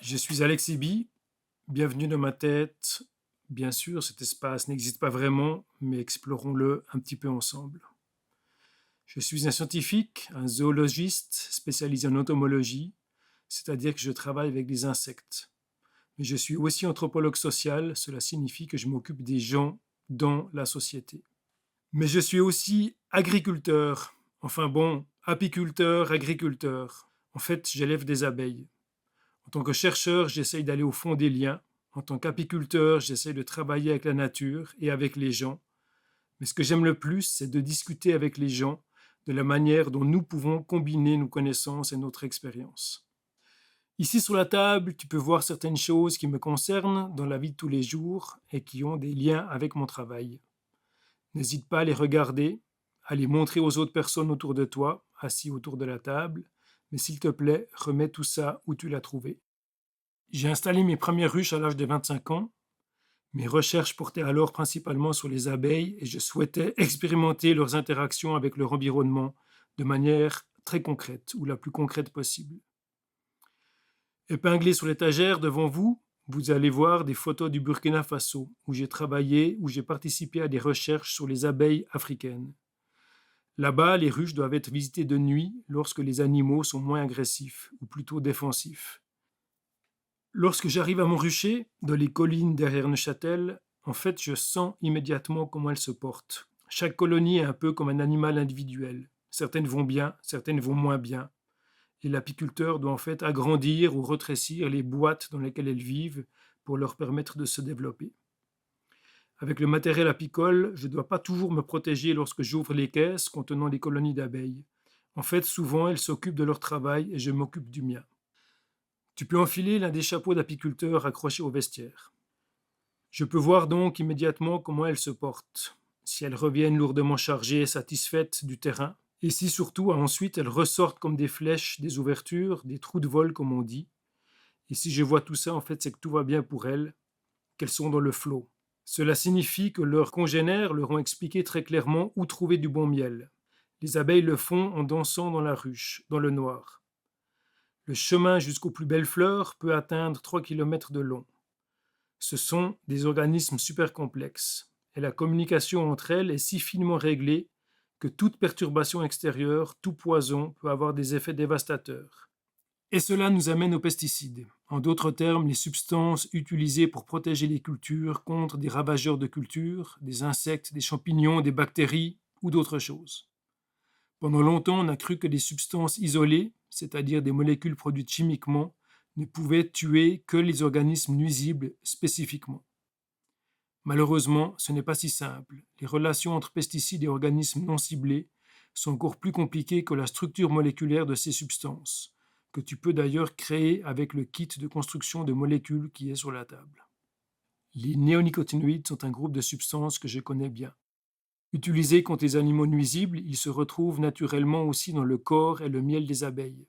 Je suis Alex Ibi, bienvenue dans ma tête. Bien sûr, cet espace n'existe pas vraiment, mais explorons-le un petit peu ensemble. Je suis un scientifique, un zoologiste spécialisé en entomologie, c'est-à-dire que je travaille avec des insectes. Mais je suis aussi anthropologue social, cela signifie que je m'occupe des gens dans la société. Mais je suis aussi agriculteur, enfin bon, apiculteur, agriculteur. En fait, j'élève des abeilles. En tant que chercheur, j'essaye d'aller au fond des liens. En tant qu'apiculteur, j'essaye de travailler avec la nature et avec les gens. Mais ce que j'aime le plus, c'est de discuter avec les gens de la manière dont nous pouvons combiner nos connaissances et notre expérience. Ici sur la table, tu peux voir certaines choses qui me concernent dans la vie de tous les jours et qui ont des liens avec mon travail. N'hésite pas à les regarder, à les montrer aux autres personnes autour de toi, assis autour de la table, mais s'il te plaît, remets tout ça où tu l'as trouvé. J'ai installé mes premières ruches à l'âge de 25 ans. Mes recherches portaient alors principalement sur les abeilles et je souhaitais expérimenter leurs interactions avec leur environnement de manière très concrète ou la plus concrète possible. Épinglé sur l'étagère devant vous, vous allez voir des photos du Burkina Faso où j'ai travaillé, où j'ai participé à des recherches sur les abeilles africaines. Là-bas, les ruches doivent être visitées de nuit lorsque les animaux sont moins agressifs ou plutôt défensifs. Lorsque j'arrive à mon rucher, dans les collines derrière Neuchâtel, en fait, je sens immédiatement comment elles se portent. Chaque colonie est un peu comme un animal individuel. Certaines vont bien, certaines vont moins bien. Et l'apiculteur doit en fait agrandir ou rétrécir les boîtes dans lesquelles elles vivent pour leur permettre de se développer. Avec le matériel apicole, je ne dois pas toujours me protéger lorsque j'ouvre les caisses contenant les colonies d'abeilles. En fait, souvent, elles s'occupent de leur travail et je m'occupe du mien. Tu peux enfiler l'un des chapeaux d'apiculteur accrochés au vestiaire. Je peux voir donc immédiatement comment elles se portent, si elles reviennent lourdement chargées et satisfaites du terrain, et si surtout ensuite elles ressortent comme des flèches des ouvertures, des trous de vol comme on dit. Et si je vois tout ça, en fait, c'est que tout va bien pour elles, qu'elles sont dans le flot. Cela signifie que leurs congénères leur ont expliqué très clairement où trouver du bon miel. Les abeilles le font en dansant dans la ruche, dans le noir. Le chemin jusqu'aux plus belles fleurs peut atteindre 3 kilomètres de long. Ce sont des organismes super complexes, et la communication entre elles est si finement réglée que toute perturbation extérieure, tout poison peut avoir des effets dévastateurs. Et cela nous amène aux pesticides, en d'autres termes les substances utilisées pour protéger les cultures contre des ravageurs de culture, des insectes, des champignons, des bactéries ou d'autres choses. Pendant longtemps, on a cru que des substances isolées, c'est-à-dire des molécules produites chimiquement, ne pouvaient tuer que les organismes nuisibles spécifiquement. Malheureusement, ce n'est pas si simple. Les relations entre pesticides et organismes non ciblés sont encore plus compliquées que la structure moléculaire de ces substances, que tu peux d'ailleurs créer avec le kit de construction de molécules qui est sur la table. Les néonicotinoïdes sont un groupe de substances que je connais bien. Utilisés contre les animaux nuisibles, ils se retrouvent naturellement aussi dans le corps et le miel des abeilles.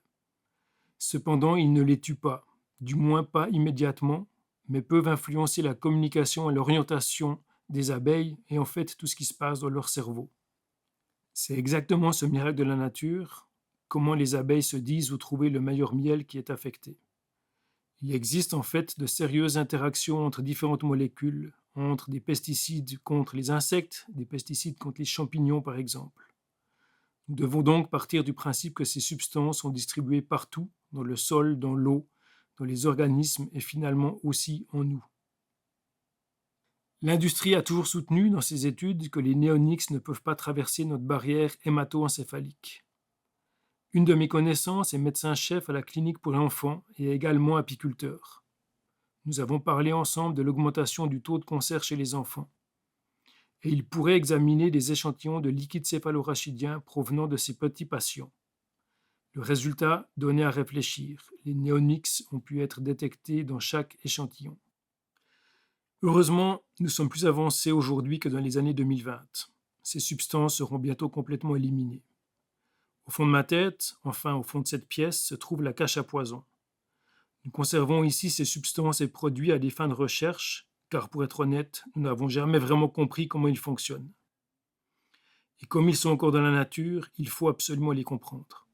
Cependant, ils ne les tuent pas, du moins pas immédiatement, mais peuvent influencer la communication et l'orientation des abeilles et en fait tout ce qui se passe dans leur cerveau. C'est exactement ce miracle de la nature, comment les abeilles se disent où trouver le meilleur miel qui est affecté. Il existe en fait de sérieuses interactions entre différentes molécules, entre des pesticides contre les insectes, des pesticides contre les champignons par exemple. Nous devons donc partir du principe que ces substances sont distribuées partout, dans le sol, dans l'eau, dans les organismes et finalement aussi en nous. L'industrie a toujours soutenu dans ses études que les néoniques ne peuvent pas traverser notre barrière hémato-encéphalique. Une de mes connaissances est médecin-chef à la clinique pour l'enfant et également apiculteur. Nous avons parlé ensemble de l'augmentation du taux de cancer chez les enfants. Et il pourrait examiner des échantillons de liquide céphalorachidien provenant de ces petits patients. Le résultat donnait à réfléchir. Les néoniques ont pu être détectés dans chaque échantillon. Heureusement, nous sommes plus avancés aujourd'hui que dans les années 2020. Ces substances seront bientôt complètement éliminées. Au fond de ma tête, enfin au fond de cette pièce, se trouve la cache à poison. Nous conservons ici ces substances et produits à des fins de recherche, car pour être honnête, nous n'avons jamais vraiment compris comment ils fonctionnent. Et comme ils sont encore dans la nature, il faut absolument les comprendre.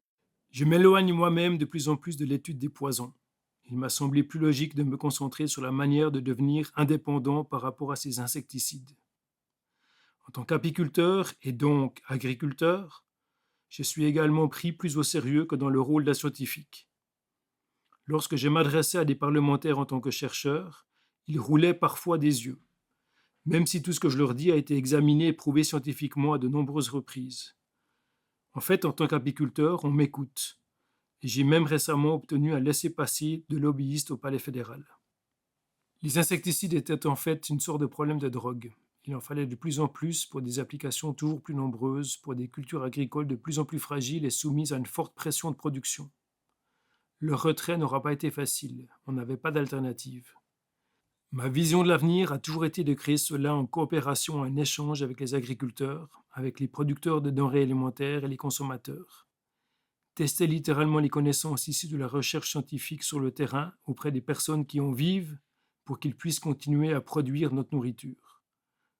Je m'éloigne moi-même de plus en plus de l'étude des poisons. Il m'a semblé plus logique de me concentrer sur la manière de devenir indépendant par rapport à ces insecticides. En tant qu'apiculteur et donc agriculteur, je suis également pris plus au sérieux que dans le rôle d'un scientifique. Lorsque je m'adressais à des parlementaires en tant que chercheur, ils roulaient parfois des yeux, même si tout ce que je leur dis a été examiné et prouvé scientifiquement à de nombreuses reprises. En fait, en tant qu'apiculteur, on m'écoute, et j'ai même récemment obtenu un laissez-passer de lobbyiste au Palais fédéral. Les insecticides étaient en fait une sorte de problème de drogue. Il en fallait de plus en plus pour des applications toujours plus nombreuses, pour des cultures agricoles de plus en plus fragiles et soumises à une forte pression de production. Le retrait n'aura pas été facile, on n'avait pas d'alternative. Ma vision de l'avenir a toujours été de créer cela en coopération, en échange avec les agriculteurs, avec les producteurs de denrées alimentaires et les consommateurs. Tester littéralement les connaissances issues de la recherche scientifique sur le terrain auprès des personnes qui en vivent pour qu'ils puissent continuer à produire notre nourriture.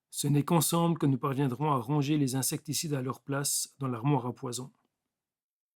Ce n'est qu'ensemble que nous parviendrons à ranger les insecticides à leur place dans l'armoire à poison.